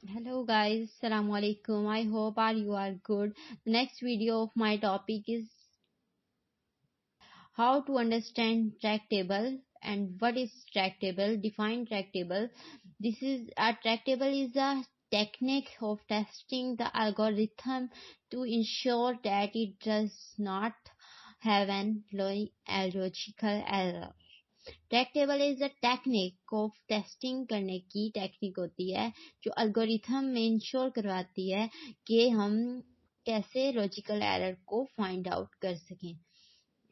Hello guys, Assalamu alaikum. I hope all you are good. The next video of my topic is how to understand track table and what is track table. Define track table. This is a track table is a technique of testing the algorithm to ensure that it does not have an logical error. Track table is a technique of testing करने की technique होती है जो algorithm में ensure करवाती है कि हम कैसे लॉजिकल एरर को फाइंड आउट कर सकें।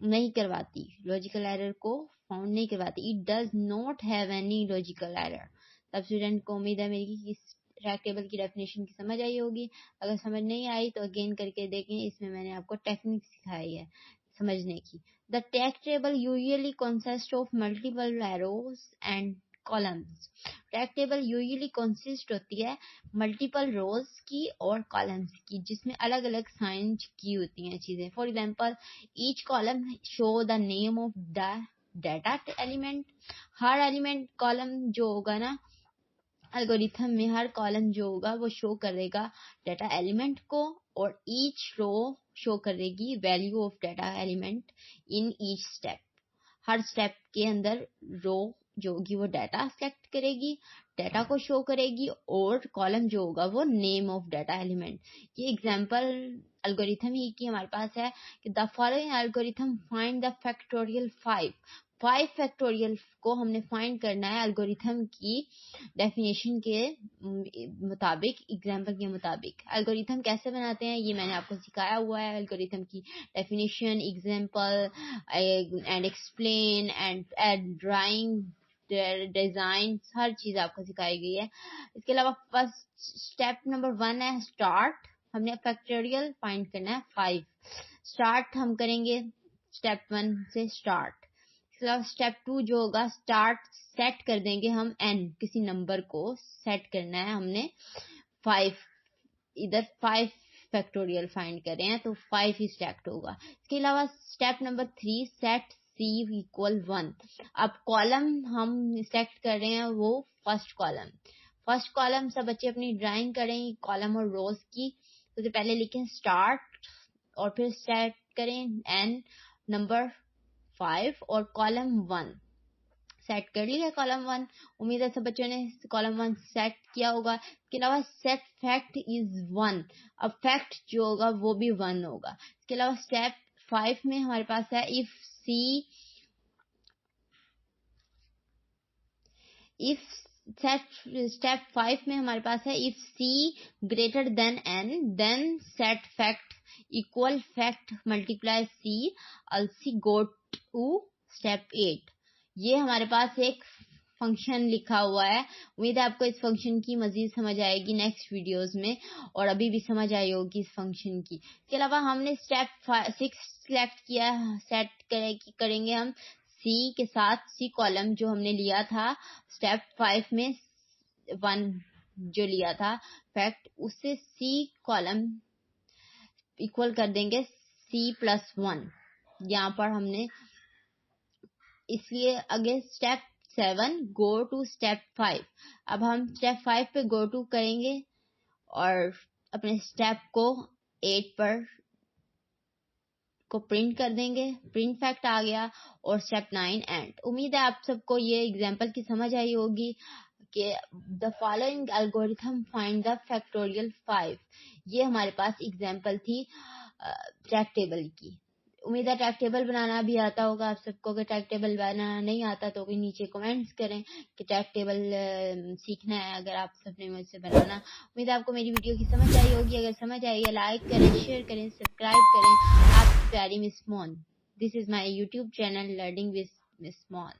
नहीं करवाती, लॉजिकल एरर को फाउंड नहीं करवाती। It does not have any logical error. तब स्टूडेंट को उम्मीद है मेरी कि इस ट्रैक टेबल की डेफिनेशन की समझ आई होगी। अगर समझ नहीं आई तो अगेन करके देखें, इसमें मैंने आपको टेक्निक सिखाई है समझने की। The track table usually consist of multiple arrows and columns. Track table usually consist होती है मल्टीपल रोज की और कॉलम्स की, जिसमें अलग अलग साइन की होती हैं चीजें। For example, each column show the name of the data element. Her element column जो होगा ना एल्गोरिथम में, हर कॉलम जो होगा वो शो करेगा डाटा एलिमेंट को, और ईच रो शो करेगी value of data element in each step. Her step के अंदर रो जो होगी वो डाटा सेलेक्ट करेगी, डाटा को शो करेगी, और कॉलम जो होगा वो नेम ऑफ डाटा एलिमेंट। ये एग्जांपल एल्गोरिथम ही की हमारे पास है कि the following algorithm find the factorial 5 factorial को हमने फाइंड करना है एल्गोरिथम की डेफिनेशन के मुताबिक, एग्जांपल के मुताबिक। एल्गोरिथम कैसे बनाते हैं ये मैंने आपको सिखाया हुआ है। एल्गोरिथम की definition, example and explain and drawing, design, हर चीज आपको सिखाई गई है। इसके अलावा फर्स्ट स्टेप नंबर 1 है स्टार्ट। हमने फैक्टोरियल फाइंड करना है 5। स्टार्ट हम करेंगे स्टेप 1 से स्टार्ट। स्टेप 2 जो होगा स्टार्ट, सेट कर देंगे हम n, किसी नंबर को सेट करना है हमने 5। इधर 5 फैक्टोरियल फाइंड कर रहे हैं तो 5 ही सेलेक्ट होगा। इसके अलावा step number 3 set c equal 1। अब कॉलम हम सेलेक्ट कर रहे हैं वो फर्स्ट कॉलम। सब बच्चे अपनी ड्राइंग करें कॉलम और रोज की। तो पहले लिखें स्टार्ट और फिर सेट करें n नंबर 5 और कॉलम 1 सेट कर लिया कॉलम 1। उम्मीद है सब बच्चों ने कॉलम 1 सेट किया होगा। इसके अलावा सेट फैक्ट इज 1। अब फैक्ट जो होगा वो भी 1 होगा। इसके अलावा स्टेप 5 में हमारे पास है इफ स्टेप 5 में हमारे पास है if c greater than n then set fact equal fact multiply c else go to step 8। ये हमारे पास एक फंक्शन लिखा हुआ है। उम्मीद है आपको इस फंक्शन की मजीद समझ आएगी नेक्स्ट वीडियोस में, और अभी भी समझ आई होगी इस फंक्शन की। इसके अलावा हमने स्टेप 6 सिलेक्ट किया, सेट करेंगे हम c के साथ c कॉलम जो हमने लिया था स्टेप 5 में 1 जो लिया था फैक्ट, उससे c कॉलम इक्वल कर देंगे c+1 यहाँ पर हमने। इसलिए अगे स्टेप 7 गो टू स्टेप 5। अब हम स्टेप 5 पे गो टू करेंगे और अपने स्टेप को 8 पर को प्रिंट कर देंगे। प्रिंट फैक्ट आ गया और स्टेप 9 एंड। उम्मीद है आप सबको ये एग्जांपल की समझ आई होगी कि the following algorithm find the factorial 5। ये हमारे पास एग्जांपल थी ट्रैक टेबल की। उम्मीद है ट्रैक टेबल बनाना भी आता होगा आप सबको। अगर ट्रैक टेबल बनाना नहीं आता तो कोई नीचे कमेंट्स करें कि ट्रैक टेबल सीखना है अगर आप सबने मुझसे बनाना। उम्मीद है आपको मेरी वीडियो की समझ आई होगी। अगर समझ आई है लाइक करें, शेयर करें, सब्सक्राइब करें। आपकी प्यारी मिस मोन। This is my YouTube channel learning with miss मोन।